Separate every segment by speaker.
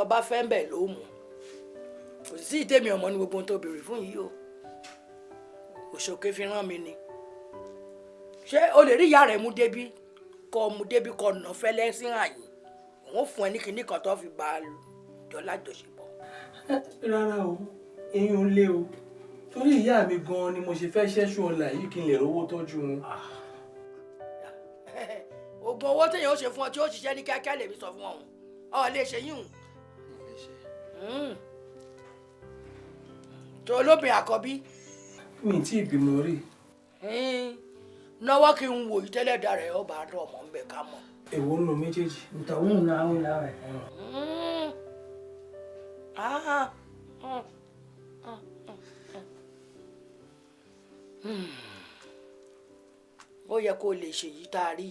Speaker 1: tó bá fẹ́ ń bẹ̀ ló mú kò sí ìtẹ́mi ọmọ ní gbogbo ohun tó béèrè fún yìí o òṣòkè fi rán mi ni ṣé o lè rí ìyá rẹ̀ mú débi kọ nà fẹ́lẹ́ sí àyìn òun fún ẹ ní kinní kan tó fi bá a jọ lájọṣepọ̀.
Speaker 2: rárá o eyín ò lé o torí ìyá mi gan-an ni mo ṣe fẹ́ ṣẹ́ṣù ọ̀la yìí kí n lè rówó tọ́jú wọn.
Speaker 1: oògùn owó téèyàn ó ṣe fún ọ tí ó ṣiṣẹ́ ní kíákíá lèmi sọ fún ọ̀hún ọ lè ṣe yín hùn. tó olóbìn àkọ́bí.
Speaker 2: mi tí ì bímọ rí.
Speaker 1: náwó kí n wò yí tẹ́lẹ̀ dà rẹ̀ ọba àdó ọmọ ń bẹ ká mọ̀.
Speaker 2: èwo nù méjèèjì.
Speaker 3: ìtọ̀hún náà ń la rẹ̀.
Speaker 1: ó yẹ kó lè ṣèyí tá a rí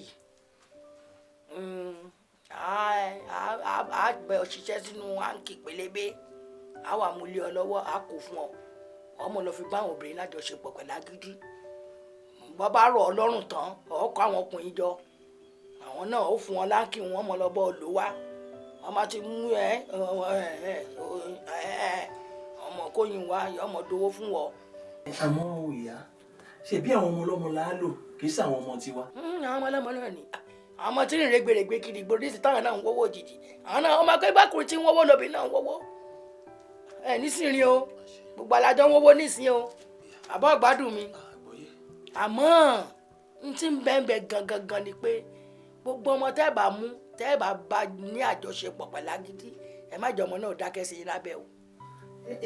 Speaker 1: a gbẹ òṣìṣẹ́ sínú àǹkì pélébé a wà mú lé ọ lọ́wọ́ a kò fún ọ ọmọ lọ fi bá àwọn obìnrin lájọṣepọ̀ pẹ̀lú agídí bọ́ bá rọ̀ ọ́ lọ́rùn tán ọkọ̀ àwọn ọkùnrin jọ àwọn náà ó fún wọn láǹkì wọn mọ lọ́bọ̀ ló wá wọn máa ti mú ọmọ kóyin wá ọmọ dowó fún wọn.
Speaker 2: àmọ́ ìyá ṣebí àwọn ọmọ ọlọ́mọ là á lò kì í ṣe àwọn ọmọ tiwa.
Speaker 1: àwọn ọmọ ọlọ́mọ náà ni àwọn ọmọ tí ń rìn gbèrègbè kiri gbòdì sí táwọn náà ń wọ́wọ́ òjijì àwọn náà ọmọ akẹ́gbẹ́ ọkùnrin tí ń wọ́wọ́ lóbi náà ń wọ́wọ́ nísìnyí o gbogbo alájọ ń wọ́wọ́ nísìnyí o àbọ̀ gbádùn mi àmọ́ n tí ń bẹ́ẹ̀ gangan ni pé gbogbo ọmọ tẹ́ ẹ bá mú tẹ́ ẹ bá ní àjọṣepọ̀ pẹ̀lú agídí ẹ má jọ ọmọ náà dákẹ́ sí i lábẹ́ o.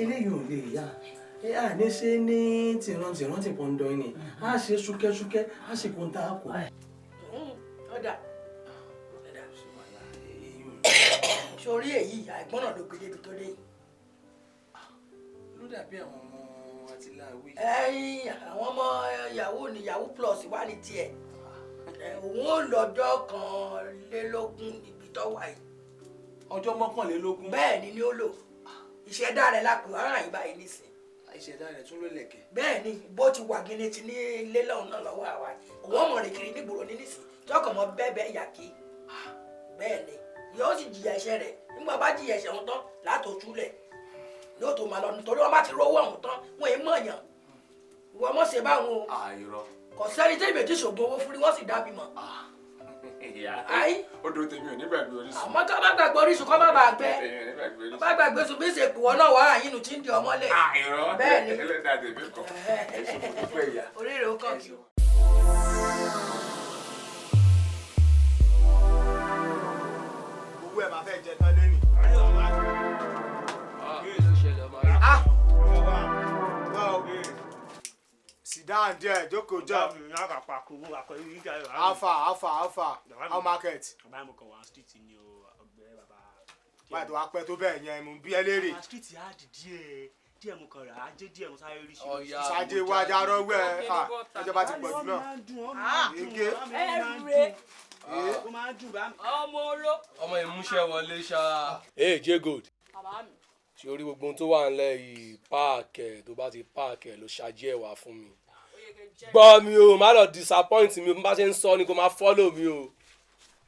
Speaker 2: eléyìí ò lè yá a ní ṣe ní tìrántìrán ti pọ̀ndọ̀ ni a ṣe ṣúkẹ́ṣúkẹ́ a sì kún tá a kù.
Speaker 1: ọ̀dà sórí èyí àìgbọ́n náà ló gbé débi tó dé yìí.
Speaker 2: ló dàbí àwọn ọmọ àti láàwí.
Speaker 1: àwọn ọmọ yahoo ni yahoo plus wà ní tiẹ̀ òun ò lọ́jọ́ kan lélógún níbi tó wà yìí.
Speaker 2: ọjọ́ mọ́kànlélógún.
Speaker 1: bẹ́ẹ̀ ni ó lò ìṣẹ̀dá rẹ̀ lápò ara yìí báyìí nísìnyí.
Speaker 2: ìṣẹ̀dá rẹ̀ tún ló lẹ̀kẹ̀.
Speaker 1: bẹ́ẹ̀ ni bó ti wà gíní ti ní ilé lọ́hùn náà lọ́wọ́ àwa òun ọmọ rìn kiri nígboro ní nísìnyí tọkàn mọ bẹ́ẹ̀ yà kí bẹ́ẹ̀ ni yóò sì jìyà ẹ̀ṣẹ̀ rẹ̀ nígbà bá jìyà ẹ̀ṣẹ̀ wọn tán látò túlẹ̀ yóò tó máa lọ nítorí wọn bá ti rówó ọ̀hún tán wọn èé mọ̀ọ́yàn ìwọ mọ̀ ṣe báwọn o kò sẹ́ni tí èmi ò ti ṣògùn owó fún ni wọ́n sì dábì mọ́. ayi
Speaker 4: odò tèmi ò ní gbàgbé orísun.
Speaker 1: àmọ́ ká má gbàgbé orísun kọ́ má bàa gbẹ má gbàgbé sùn bí ìsèkù wọn náà wà áyínú tí ń di ọmọ lẹ̀. bẹ́ẹ̀ ni
Speaker 4: ẹlẹ́dàá tèmi kọ ẹ̀sùn tó dúpẹ́ ìyá.
Speaker 1: oríire ó kàn kí o.
Speaker 5: owó ẹ̀ máa fẹ́ jẹ tán lẹ́nìí. Sit down there, jókòó jọ. Alpha, how market? Báyìí tó wá pẹ́ tó bẹ́ẹ̀ yẹn mo bí ẹ léèrè.
Speaker 6: díẹ̀ mo kàn rà á jẹ́ díẹ̀ mo sáré rí ṣe.
Speaker 5: Ṣáájú iwájú arọ́wọ́ ẹ̀ ẹjọ́ bá ti pọ̀ jù náà. Ege.
Speaker 6: Ó máa ń dùn bá mi.
Speaker 7: ọmọ oró.
Speaker 8: ọmọ ìmúṣẹ wọlé ṣá. ee J Gold ṣe orí gbogbo ohun tó wà nílẹ̀ yìí páàkì tó bá ti páàkì ló ṣáájú ẹ̀ wá fún mi. gbọ́ mi o má lọ disappoint mi o bí n bá ṣe ń sọ ni kò máa follow mi o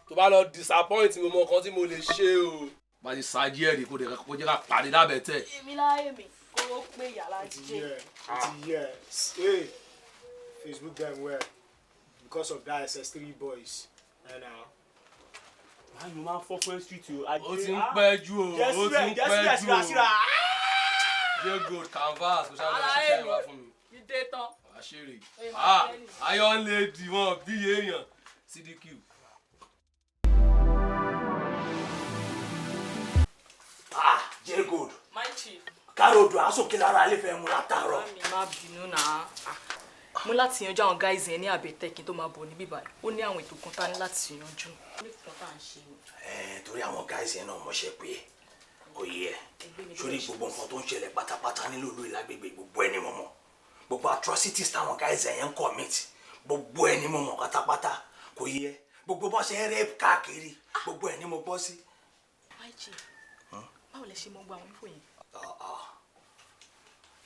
Speaker 8: tó bá lọ disappoint mi o mọ nǹkan tí mo lè ṣe o. bá ti ṣáájú ẹ̀ rí kó jẹ́ ká pàdé lábẹ́ tẹ̀.
Speaker 7: èmi láyé mi kó pé yàrá jíjẹ.
Speaker 5: Hey, Facebook them well because of that SS3 boys.
Speaker 6: Báyọ̀ máa ń fọ́ fún street o.
Speaker 8: ó ti ń pẹ́ jù o ó ti ń pẹ́ jù o. J Gold canvas kò ṣáà lọ ṣiṣẹ́ ìwà fún mi.
Speaker 7: ìdè tán.
Speaker 8: àṣírí iron lady wọn bí èèyàn CDQ.
Speaker 2: J Gold.
Speaker 7: my chief.
Speaker 2: káròdù àsòkè lára alẹ́ fẹ́ mu látàárọ̀.
Speaker 7: mi má bínú náà mo láti yanjú àwọn guys yẹn ní àbẹ̀tẹ̀ kí n tó máa bọ̀ níbí báyìí ó ní àwọn ètò kan tá ní láti yanjú.
Speaker 2: torí àwọn guys yẹn náà mọ̀ṣẹ́ pé kò yẹ sórí gbogbo nǹkan tó ń ṣẹlẹ̀ pátápátá nílùú ìlágbègbè gbogbo ẹni mọ̀ mọ̀ gbogbo atrocities táwọn guys yẹn ń commit gbogbo ẹni mọ̀ mọ̀ pátápátá kò yẹ gbogbo bọ́ ṣe ń rape káàkiri gbogbo ẹni mo bọ́ sí.
Speaker 7: báwo lẹ ṣe mọ gbọ́ àwọn info yẹn.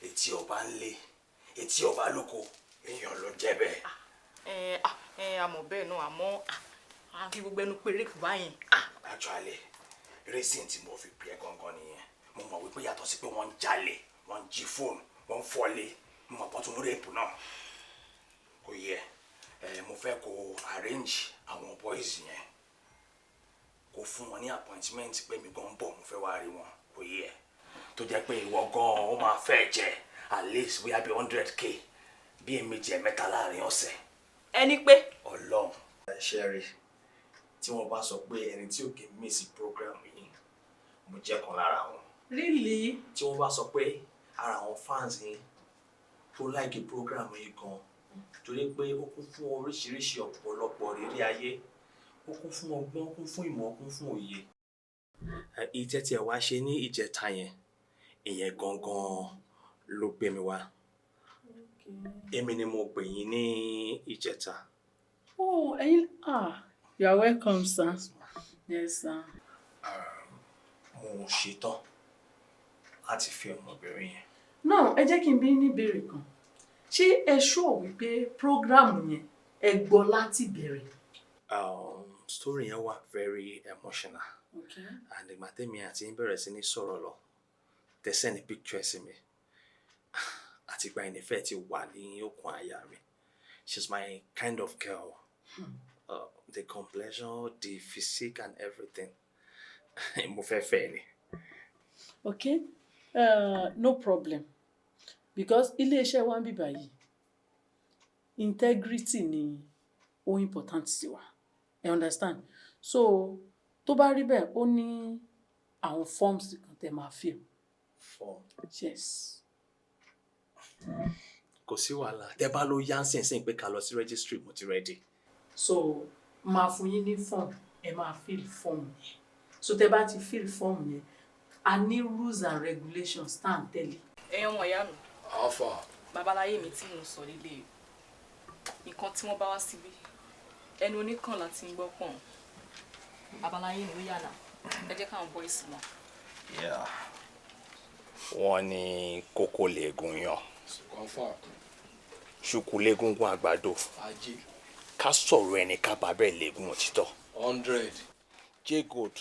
Speaker 2: etí ọba ń lé etí ọba lóko èèyàn ló jẹ́ bẹ́ẹ̀.
Speaker 7: àmọ́ bẹ́ẹ̀ náà àmọ́ àfi gbogbo ẹnu péré kù báyìí.
Speaker 2: actually reason tí mo fi pè é gangan nìyẹn mo mọ̀ wípé yàtọ̀ sí pé wọ́n ń jalè wọ́n ń jí fóònù wọ́n ń fọ́lé mo mọ̀ pọ́n tún rèépù náà kò yẹ mo fẹ́ kó arrange àwọn boys yẹn kó fún wọn ní appointment pé mi gan bọ̀ mo fẹ́ wá rí wọn kò yẹ tó jẹ́ pé ìwọ gan ó máa fẹ́ jẹ at least bóyá bí 100k bí èméjì ẹ̀mẹ́ta láàrin ọ̀sẹ̀.
Speaker 7: ẹni pé.
Speaker 2: Ọlọ́run. ṣe rí tí wọ́n bá sọ pé ẹni tí ò kì í miss program yìí mo jẹ́ kan lára wọn.
Speaker 7: Really?
Speaker 2: tí wọ́n bá sọ pé ara àwọn fans yìí tó like program yìí gan torí pé ó kún fún oríṣiríṣi ọ̀pọ̀lọpọ̀ rírí ayé ó kún fún ọgbọ́n ó kún fún ìmọ̀ ó kún fún òye. ìtẹ́ tí ẹ wá ṣe ní ìjẹta yẹn ìyẹn gangan ló gbé mi wá èmi ni mo pè yín ní ìjẹta.
Speaker 3: Oh, you are welcome, sir. Yes, sir.
Speaker 2: mo ṣetán láti fi ọmọbìnrin yẹn.
Speaker 3: Now, ẹ jẹ́ kí n bi ní ìbéèrè kan. Ṣé ẹ sure wípé program yẹn ẹ gbọ́ láti bẹ̀rẹ̀?
Speaker 2: Story yẹn wà very emotional.
Speaker 3: Okay.
Speaker 2: And ìgbà tẹ́mi àti ń bẹ̀rẹ̀ sí ní sọ̀rọ̀ lọ tẹ́ send picture sí mi àti ìgbà yẹn ìfẹ́ ti wà ní okùn àyà mi. She's my kind of girl. The complexion, the physique and everything. Mo fẹ́ fẹ́ ni.
Speaker 3: Okay. No problem. Because ilé-iṣẹ́ wa ń bí báyìí integrity ni ó important sí wa. You understand? So tó bá rí bẹ́ẹ̀ ó ní àwọn forms kan tẹ́ máa fill.
Speaker 2: Form.
Speaker 3: Yes.
Speaker 2: Kò sí wàhálà. Tẹ́ bá ló yá nsìn pé ká lọ sí registry mo ti ready.
Speaker 3: So máa fún yín ní form ẹ máa fill form yẹn. So tẹ́ bá ti fill form yẹn a ní rules and regulations tá à ń tẹ̀lé.
Speaker 7: ẹ̀yin ọmọ ìyá mi.
Speaker 8: Alpha.
Speaker 7: Babaláyé mi tí mo sọ lílé nǹkan tí wọ́n bá wá síbí ẹnu oníkan láti ń gbọ́ pọ̀n babaláyé mi ó yànà ẹ jẹ́ káwọn boys mọ̀.
Speaker 2: wọ́n ní kókó lẹ́gùn yan
Speaker 8: Confirm.
Speaker 2: ṣùkú lẹ́gùngún àgbàdo
Speaker 8: Ajé.
Speaker 2: ká sọ̀rọ̀ ẹni ká bá bẹ́ẹ̀ lẹ́gùn òtítọ́.
Speaker 8: 100.
Speaker 2: J-Gold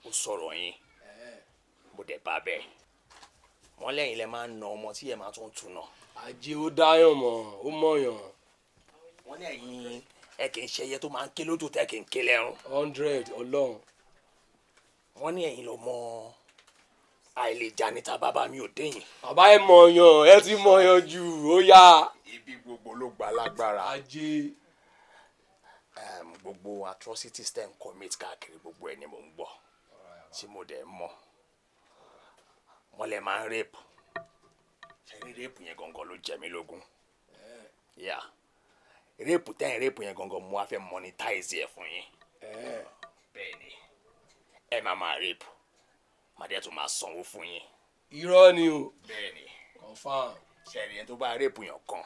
Speaker 2: ó sọ̀rọ̀ yín mo dẹ̀ bá bẹ́ẹ̀ wọ́n lẹ́yìn lẹ́ máa ń na ọmọ tí ẹ máa tún tún náà.
Speaker 8: Ajé ó dáyàn mọ̀ ó mọ̀yàn.
Speaker 2: wọ́n ní ẹ̀yin ẹ kì í ṣe ẹyẹ tó máa ń ké lójú tẹ́ kì í ké lẹ́rùn.
Speaker 8: 100 Ọlọ́run.
Speaker 2: wọ́n ní ẹ̀yin lọ mọ àìlèjà níta bàbá mi ò déyìn.
Speaker 8: Bàbá ẹ mọ̀yàn ẹ ti mọ̀yàn jù ó yá.
Speaker 2: ibi gbogbo ló gbà lágbára.
Speaker 8: Ajé.
Speaker 2: gbogbo atrocities tẹ́ ń commit káàkiri gbogbo ẹ̀ ni mò ń gbọ́ tí mo dẹ̀ mọ̀ wọ́n lè máa ń rape ṣe ní rape yẹn gangan ló jẹ mí lógún rape tẹ́yìn rape yẹn gangan mo wá fẹ́ monetize ẹ̀ fún yín bẹ́ẹ̀ ni ẹ máa rape màá dẹ́ tún máa sanwó fún yín.
Speaker 8: Irọ́ ni o.
Speaker 2: bẹ́ẹ̀ ni.
Speaker 8: Confirm.
Speaker 2: ṣẹ̀rí yẹn tó bá rape yẹn kan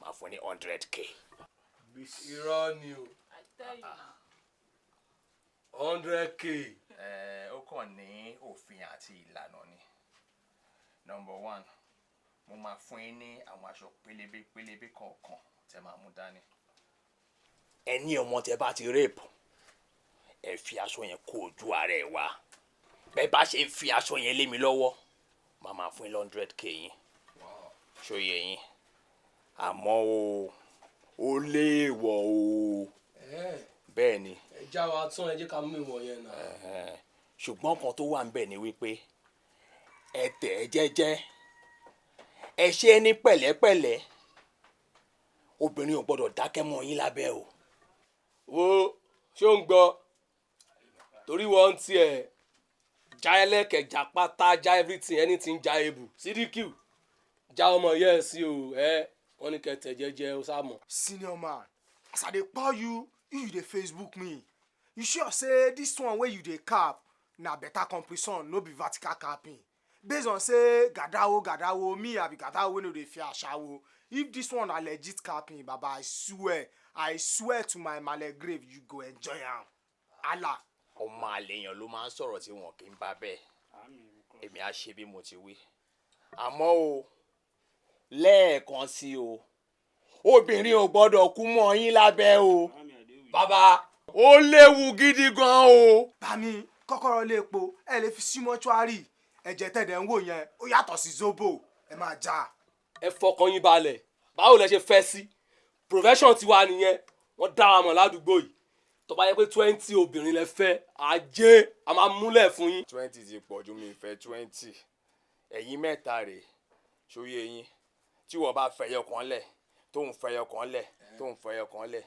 Speaker 2: máa fún ní 100k.
Speaker 8: Irọ́ ni o. 100k.
Speaker 2: ó kàn ní òfin àti ìlànà ni. Number 1 mo máa fún yín ní àwọn aṣọ pélébé kọ̀ọ̀kan tẹ́ máa mú dání. ẹni ọmọ tẹ́ bá ti rape ẹ fi aṣọ yẹn kó ojú ara ẹ wá bẹ́ẹ̀ bá ṣe fi aṣọ yẹn lé mi lọ́wọ́ màá máa fún yín 100k yín ṣòye yín àmọ́ ó léèwọ̀ o bẹ́ẹ̀ ni.
Speaker 8: ẹ já wa tún ẹ jẹ́ ká mú ìwọ̀n yẹn náà.
Speaker 2: ṣùgbọ́n kan tó wà ń bẹ̀ ni wípé ẹ tẹ̀ ẹ́ jẹ́jẹ́ ẹ ṣe é ní pẹ̀lẹ́pẹ̀lẹ́ obìnrin ò gbọ́dọ̀ dákẹ́ mọ́ yín lábẹ́ o.
Speaker 8: wo ṣé ó ń gbọ́ torí wọ́n ń tiẹ̀ já ẹlẹ́kẹ̀ já pátá já everything anything já ebù sídìkì já ọmọ yẹ́ ẹ sí o wọ́n ní kẹtẹ̀ jẹ́jẹ́ ó sá mọ̀.
Speaker 5: Senior man, as I dey call you dey Facebook me. You sure say this one wey you dey cap na better compression no be vertical capping? Based on say gadawo me I be gadawo wey no dey fear ashawo. If this one na legit capping, baba I swear to my male grave you go enjoy am. Allah.
Speaker 2: ọmọ àlèyàn ló máa ń sọ̀rọ̀ tí wọn kì í bá bẹ́ẹ̀ èmi á ṣe bí mo ti wí àmọ́ o lẹ́ẹ̀kan sí o obìnrin ò gbọ́dọ̀ kú mọ́ yín lábẹ́ o bàbá ó léwu gidi gan o.
Speaker 5: Bami, kọ́kọ́rọ́ lé epo ẹ lè fi sí mọ́ṣúárì ẹ̀jẹ̀ tẹ̀dẹ̀ ń wò yẹn ó yàtọ̀ sí zobo ẹ máa já.
Speaker 8: ẹ fọkàn yín balẹ̀ báwo lẹ ṣe fẹ́ sí profession tiwa nìyẹn wọ́n dá wa mọ̀ ládùúgbò yìí tó bá yẹ pé 20 obìnrin lẹ fẹ́ ajé a máa múlẹ̀ fún yín.
Speaker 4: 20 ti pọ̀ ju mi fẹ́ 20 ẹ̀yin mẹ́ta rèé ṣóyè yín tí wọ́n bá fẹ̀yọ kan lẹ̀ tóun fẹ̀yọ kan lẹ̀ tóun fẹ̀yọ kan lẹ̀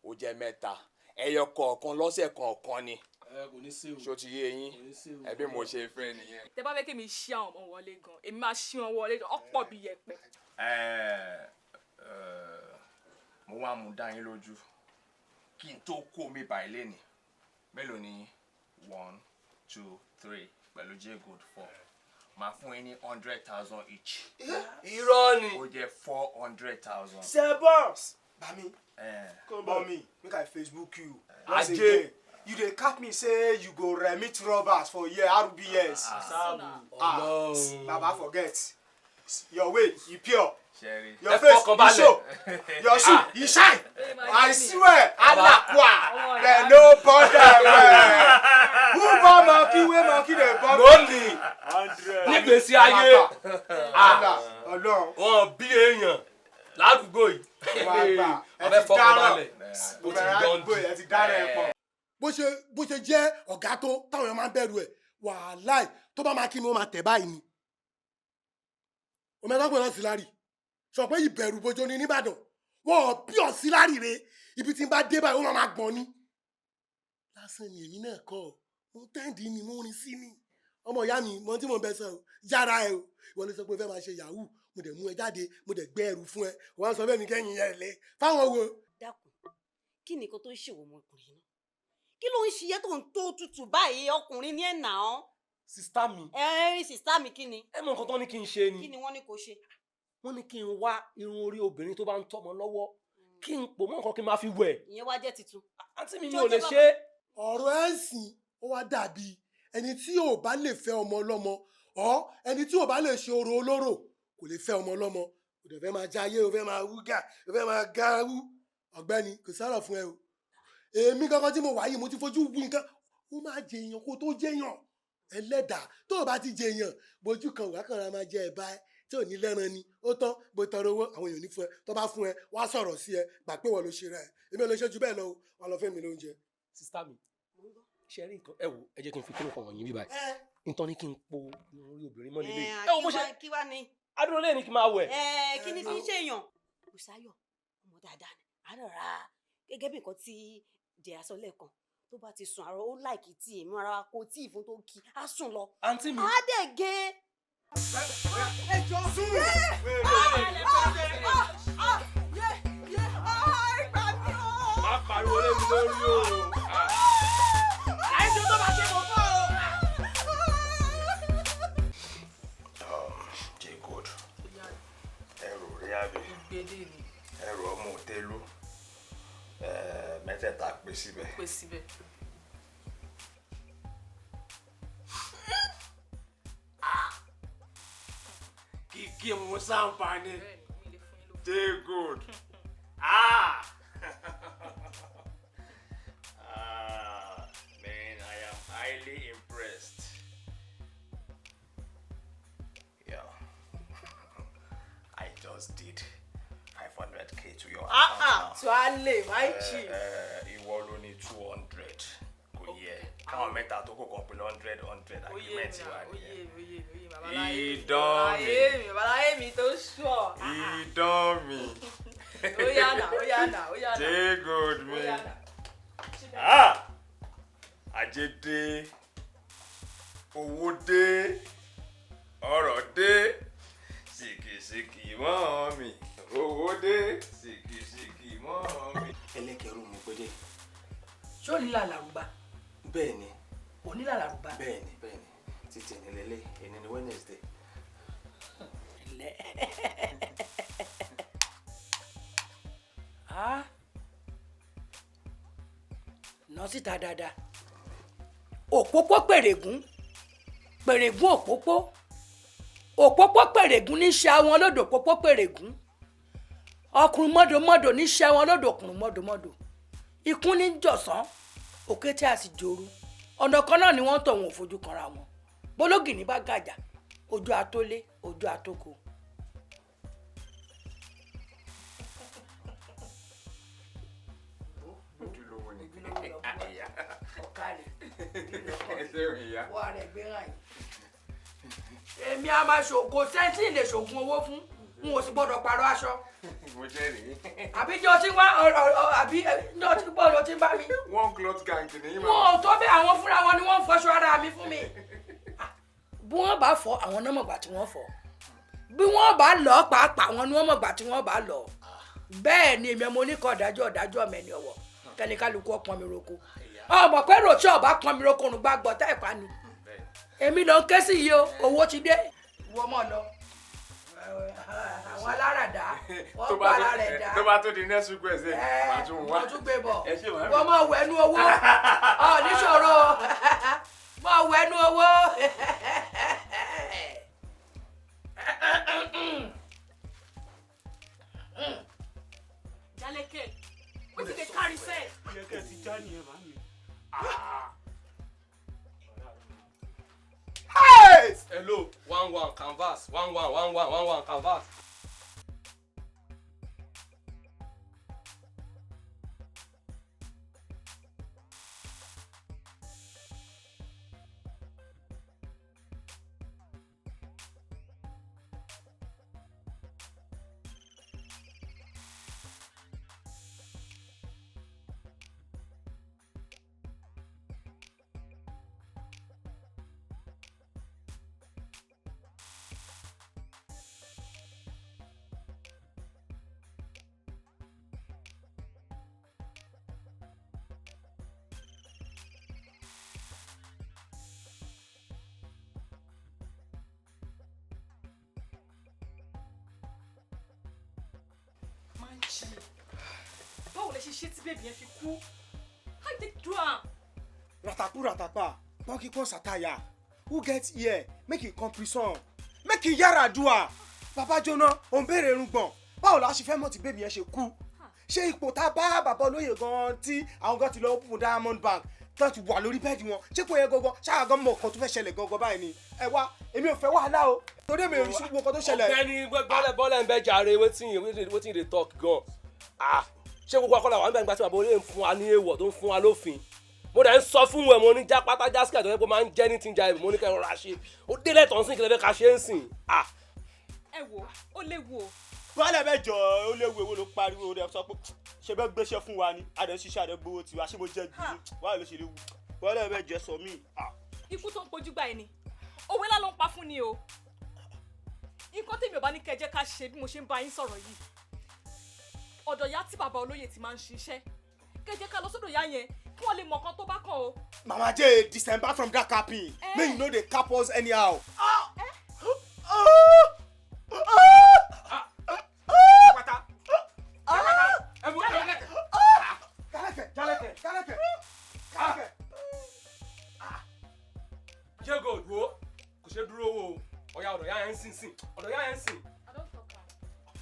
Speaker 4: ó jẹ́ mẹ́ta ẹyọ kọ̀ọ̀kan lọ́sẹ̀ kọ̀ọ̀kan ni
Speaker 8: kò ní sí o.
Speaker 4: ṣó ti yé yín ẹbí mo ṣe fẹ́ nìyẹn.
Speaker 7: tẹ bá fẹ́ kí mi ṣí àwọn ọmọ wọlé gan èmi máa ṣí wọn wọlé gan ọ̀pọ̀ bí yẹpẹ.
Speaker 4: mo wá mú dá yín lójú kí n tó kó mi báyìí lẹ́nìí mélòó ni 1 2 3 pẹ̀lú j good 4 máa fún yín ní 100,000 each.
Speaker 8: irọ́ ni.
Speaker 4: ó jẹ́ 400,000.
Speaker 5: sebos bami come on me make I Facebook you once again you dey cap me say you go remit robbers for year RBS baba forget your way you pure your face you show your shoe you shine I swear alakwa dem no bother well who born monkey wey monkey dey born
Speaker 8: lónìí nígbèsí ayé wọn bí èèyàn ládùúgbò yìí ọbẹ̀ fọkàn balẹ̀ ó ti dán
Speaker 5: ẹ ti dára ẹ pọ̀.
Speaker 9: bó ṣe jẹ́ ọ̀gá tó táwọn èèyàn máa ń bẹ̀rù ẹ̀ wàláì tó bá máa kí ni wọ́n máa tẹ̀ báyìí ni. ọmọ ẹgbẹ́ pẹ̀lú ọ̀sìlárì sọ pé ìbẹ̀rù bojo ni nìbàdàn wọ́n bí ọ̀sìlárì rẹ̀ ibi tí n bá dé báyìí wọ́n máa gbọ́n ni. lásán ni èmi náà kọ́ mo tẹ́ǹdì ni mo rin sí ni ọmọ ìyá mi mọ tí mo bẹ sọ yára ẹ o ìwọ ló sọ pé o fẹ́ máa ṣe yahoo mo dẹ̀ mú ẹ jáde mo dẹ̀ gbé ẹrù fún ẹ wọ́n á sọ bẹ́ẹ̀ ni kẹ́yìn yẹn lẹ fáwọn wo.
Speaker 10: dákun kí nìkan tó ń ṣèwọ ọmọkùnrin náà kí ló ń ṣiyẹ tó ń tó tutù báyìí ọkùnrin ní ẹ̀nà ọ́.
Speaker 8: sista mi.
Speaker 10: sista mi kí ni.
Speaker 8: ẹ mọ nǹkan tó ní kí n ṣe ni.
Speaker 10: kí ni wọ́n ní kó ṣe.
Speaker 8: wọ́n ní kí n wá irun orí obìnrin tó bá ń tọ́mọ lọ́wọ́ kí n pò mọ́ nǹkan kí n máa fi wẹ̀.
Speaker 10: ìyẹn wá jẹ́ titun.
Speaker 8: àǹtí mi ò lè ṣe.
Speaker 9: ọ̀rọ̀ ẹ̀sìn ó wá dàbí ẹni tí ò bá lè fẹ́ ọmọ ọlọ́mọ ọ́ ẹni tí ò bá lè ṣe orò olóró kò lè fẹ́ ọmọ ọlọ́mọ kò dẹ̀ fẹ́ máa jayé o fẹ́ máa wúgà o fẹ́ máa gáwú ọ̀gbẹ́ni kò sọ̀rọ̀ fún ẹ o èmi kankan tí mo wà yìí mo ti fojú wú nǹkan ó máa jẹ èèyàn kó tó jẹyàn ẹlẹ́dàá tó o bá ti jẹ èèyàn bójú kan wà kàn ra máa jẹ ẹ̀bá ẹ tí ò ní lẹ́ran ni ó tán bó tọrọ owó àwọn èèyàn ní fún ẹ tó bá fún ẹ wá sọ̀rọ̀ sí ẹ gbà pé wọ́n ló ṣe rẹ̀ èmi ò lè ṣe jù bẹ́ẹ̀ lọ wà lọ fẹ́ mi lóúnjẹ.
Speaker 8: sista mi ṣe rí nǹkan ẹ wò ẹ jẹ́ kí n fi kíni kan wọ̀nyí bí báyìí nítorí ní kí n po irun orí obìnrin mọ́ nílé ẹ wò bó ṣe
Speaker 10: kí wá ni.
Speaker 8: adúró lẹ́yìn ni kí n máa wẹ̀.
Speaker 10: kí ni fi ń ṣèyàn. Bùsáyọ̀ ọmọ dáadáa ni àárọ̀ ra gẹ́gẹ́ bí nǹkan tí jẹ̀yà sọ lẹ́ẹ̀kan tó bá ti sùn àárọ̀ ó láìkí tí èmi ara kò tí ìfún tó kí á sùn lọ.
Speaker 8: àǹtí mi.
Speaker 10: á dẹ̀ gé.
Speaker 5: ẹ jọ sùn.
Speaker 8: má pariwo lé mi lórí o.
Speaker 1: àìsàn tó bá ṣe kò fọ́ o.
Speaker 4: J-Good ẹrù rí àbí ẹrù ọmọ òtẹ́lú mẹ́tẹ̀ẹ̀ta pé síbẹ̀.
Speaker 5: kìkì mú sàǹfààní.
Speaker 4: J-Good man, I am highly impressed. Yeah. I just did 500k to your account.
Speaker 1: tó a lè má jì.
Speaker 4: Ìwọ ló ní 200 kò yẹ káwọn mẹ́ta tó kó kan pé 100 agreement wa nìyẹn.
Speaker 1: Ìbáláyé mi tó sùọ̀.
Speaker 4: Idán mi.
Speaker 1: Ó yá nà.
Speaker 4: J-Good mi. Ajé dé, owó dé, ọrọ̀ dé, sìkìsìkì mọ́ mi. Owó dé, sìkìsìkì mọ́ mi.
Speaker 2: ẹlẹ́kẹ̀rú mú pédé.
Speaker 1: ṣé ò ní làlàrúbá.
Speaker 2: bẹ́ẹ̀ ni.
Speaker 1: ò ní làlàrúbá.
Speaker 2: bẹ́ẹ̀ ni títí ní lélẹ̀ èyí ni Wednesday.
Speaker 1: nà síta dáadáa òpópó pèrègún òpópó pèrègún ní ṣe àwọn olódò òpópó pèrègún ọkùnrin mọ́dọ̀mọ́dọ̀ ní ṣe àwọn olódò ọkùnrin mọ́dọ̀mọ́dọ̀ ikún ní jọ̀sán òkété àti jòrú ọ̀nà kan náà ni wọ́n tọ̀ wọn ò fojú kanra wọn bólógìní bá gàjà ojú àtólé ojú àtókò. èmi a máa ṣògo sẹ́ńtì lè ṣògùn owó fún n ò sì gbọ́dọ̀ pààrọ̀ aṣọ.
Speaker 4: mo jẹ́rìí.
Speaker 1: àbí jọ tí wá àbí jọ tí bọ́ọ̀lù tí bá mi.
Speaker 4: one cloth gang ni
Speaker 1: wọn ò tó bẹ́ẹ̀ àwọn fúnra wọn ni wọ́n ń fọṣọ ara mi fún mi. bí wọ́n bá fọ àwọn náà mọ̀gbà tí wọ́n fọ bí wọ́n bá lọ pàápàá àwọn ni wọ́n mọ̀gbà tí wọ́n bá lọ. bẹ́ẹ̀ ni èmi ọmọ oníkọ̀ ọ̀dájọ́ mẹ́ni ọ̀wọ̀ kẹ́nikálukú ọpọn mi roko ọmọ pé ròtí ọba pọn mi roko ònú gbàgbọ́ tá ẹ̀pá ni èmi lọ ń ké sí yìí o owó ti dé wọ́n mọ̀ lọ àwọn aláràdá wọ́n pa ara rẹ̀ dá
Speaker 4: tó bá tó di next week ẹsẹ̀ máa tún wá
Speaker 1: wọ́n tún gbé bọ̀ wọ́n mọ̀ wẹ̀nu owó níṣòro mọ̀ wẹ̀nu owó.
Speaker 7: Jaleke, what did they carry say?
Speaker 6: Jaleke ti já nìyẹn màmí.
Speaker 8: Hello, 1-1 canvas, 1-1 canvas.
Speaker 7: Báwo lẹ ṣe ṣe tí bèbí yẹn fi kú? How did they do am?
Speaker 5: Ratapa, monkey pon sataya. Who gets here? Make it compression. Make it yara dua. Baba Jona, on bere erungbon. Báwo la ṣe fẹ́ mọ̀ tí baby yẹn ṣe kú? Ṣé ipò tá bá bàbá olóyè gan tí àwọn gan ti lọ open Diamond Bank tán ti wà lórí bẹ́ẹ̀dì wọn. Ṣé kò yẹ gogo? Ṣá gan mọ̀ kan tó fẹ́ ṣẹlẹ̀ gogo báyìí ni. Ẹ wá, èmi ò fẹ́ wàhálà o. Torí mi ò rí ṣùgbọ́n kan tó ṣẹlẹ̀.
Speaker 8: Ọ̀gbẹ́ni bọ́lẹ̀ ń bẹ jàre wetin dey talk gan. Ṣé gbogbo akọ́là wà nígbà tí bàbá olóyè ń fún wa ní èèwọ̀ tó ń fún wa lófin? Mo dẹ̀ ń sọ fún wọn mo ní já pátá já síkẹ̀ tó yẹ kó máa ń jẹ́ ní tíjà ìbò mo ní kẹ́ ẹ rọra ṣe. Ó délẹ̀ tán sí ìkẹlẹ́fẹ́ ká ṣe ń sìn.
Speaker 7: Ẹ wo, ó léwu o.
Speaker 6: Bọ́lẹ̀ mẹ́jọ ó léwu èwo ló pariwo rẹ̀ sọ pé ṣe bẹ́ẹ̀ gbéṣẹ́ fún wa ni adé ṣiṣẹ́ adé gbowó tiwa ṣé mo jẹ́ gbìyànjú wáyé ló ṣe léwu. Bọ́lẹ̀ mẹ́jọ sọ mí.
Speaker 7: Ikú tó ń pojú gbà ẹni òwe lá ló ń pa fún ni o. Nǹkan tèmi ò bá ní kẹ́ jẹ́ ká ṣe bí mo ṣe ń bá yín sọ̀rọ̀ yìí. Ọ̀dọ̀ ìyá tí bàbá olóyè ti máa ń ṣiṣẹ́ kẹ́ jẹ́ ká lọ sọ́dọ̀ ìyá yẹn kí wọ́n lè mọ̀ kan tó bá kàn o.
Speaker 5: Mama J, December from that capping. May you know they cap us anyhow. Jaleke.
Speaker 8: Ṣé gold wo? Kò ṣe dúró wo o. Ọ̀ya ọ̀dọ̀ yá yẹn ń sìn. Ọ̀dọ̀ yá yẹn ń sìn.
Speaker 7: I don't talk am.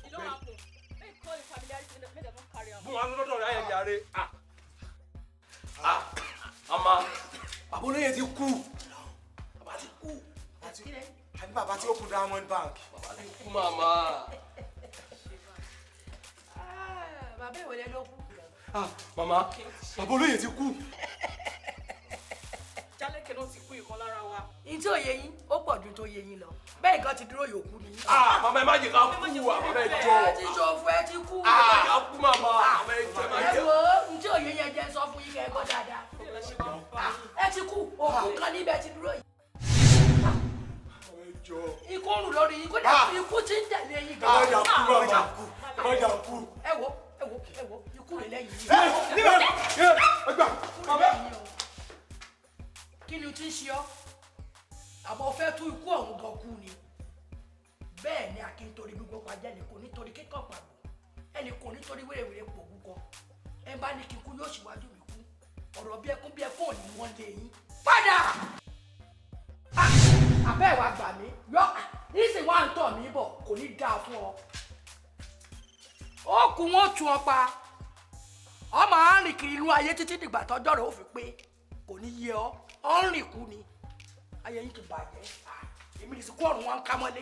Speaker 7: It don't happen. Make call the familiarity make dem no carry am.
Speaker 8: Bùn wá lọ́dọ̀ yá yẹn yàrá. Àmà.
Speaker 5: Bàbá olóyè ti kú. Bàbá ti kú. Àbí bàbá ti open Diamond Bank.
Speaker 8: Bàbá ti kú màmá.
Speaker 1: Bàbá ìwọlé ló kú.
Speaker 8: Màmá, bàbá olóyè ti kú.
Speaker 7: Jaleke náà ti kú ìkan lára wa.
Speaker 1: Ní tí ò yé yín, ó pọ̀ ju tó yé yín lọ. Bẹ́ẹ̀ gan ti dúró yòókù ni.
Speaker 8: Màmá ẹ má jẹ́ ká kú wa, màmá ẹ jọ.
Speaker 1: Ẹ ti ṣòfò ẹ ti kú.
Speaker 8: Ká kú màmá, màmá ẹ jẹ máa
Speaker 1: Ẹ
Speaker 8: jẹ.
Speaker 1: wo, ní tí ò yé yẹn jẹ́ sọ fún yín kẹ́ ẹ gbọ́ dáadáa. Ẹ ti kú, òkú kan níbẹ̀ ti dúró yìí. Ikú ń rùn lórí yín, kódà ikú ti ń tẹ̀lé yín gan.
Speaker 5: Ọjà kú.
Speaker 1: Ẹ wo, ikú rẹ̀ lẹ́yìn yìí. Kí ni o ti ń ṣe ọ́? Àbọ̀ fẹ́ tú ikú ọ̀hún gan kú ni. Bẹ́ẹ̀ ni Akin torí gbogbo pàjẹ́ ẹnì kò nítorí kíkọ́ pàgbọ́. Ẹnì kò nítorí wérewère pògùn kọ. Ẹ bá ní kíkú yóò ṣíwájú mi kú. Ọ̀rọ̀ bí ẹkún ò ní wọ́n lé yín. Padà! Àbẹ́ ìwà gbà mí. Yọ nísìnyí wá ń tọ̀ mí bọ̀ kò ní dáa fún ọ. Ó kú wọn tú ọ pa. Ọmọ àárín kiri inú ayé títí dìgbà tọ́jọ́ rẹ̀ ó fi pé kò ní yé ọ. ọ̀rìn kú ni ayé yín ti bàjẹ́ èmi ní sìnkú ọ̀run wọn ká mọ́lé.